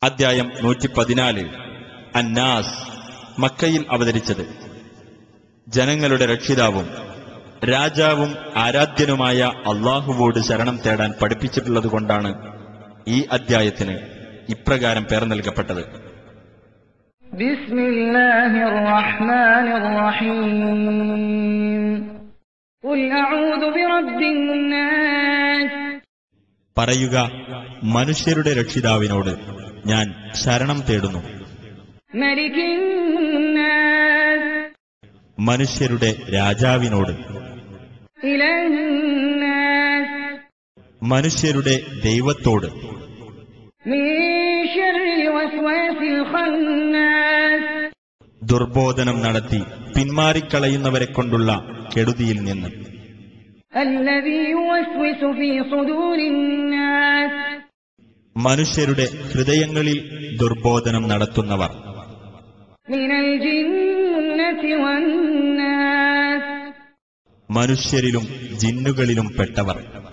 അദ്ധ്യായം 114. അന്നാസ്. മക്കയിൽ അവതരിച്ചത്. ജനങ്ങളുടെ രക്ഷിതാവും രാജാവും ആരാധ്യനുമായ അള്ളാഹുവോട് ശരണം തേടാൻ പഠിപ്പിച്ചിട്ടുള്ളതുകൊണ്ടാണ് ഈ അദ്ധ്യായത്തിന് ഇപ്രകാരം പേർ നൽകപ്പെട്ടത്. ബിസ്മില്ലാഹിർ റഹ്മാനിർ റഹീം. ഖുൽ അഊദു ബിറബ്ബിൻ നാസ്. പറയുക, മനുഷ്യരുടെ രക്ഷിതാവിനോട് ഞാൻ ശരണം തേടുന്നു. മലികിൻ നാസ്. മനുഷ്യരുടെ രാജാവിനോട്. ഇലൻ നാസ്. മനുഷ്യരുടെ ദൈവത്തോട്. മിൻ ശർരിൽ വസ്വാസിൽ ഖന്നാസ്. ദുർബോധനം നടത്തി പിന്മാറിക്കളയുന്നവരെ കൊണ്ടുള്ള കെടുതിയിൽ നിന്ന്. അല്ലദീ യുവസ്വിസു ഫീ സുദൂരിൻ നാസ്. മനുഷ്യരുടെ ഹൃദയങ്ങളിൽ ദുർബോധനം നടത്തുന്നവർ. മിനൽ ജിന്നതി വന്നാസ്. മനുഷ്യരിലും ജിന്നുകളിലും പെട്ടവർ.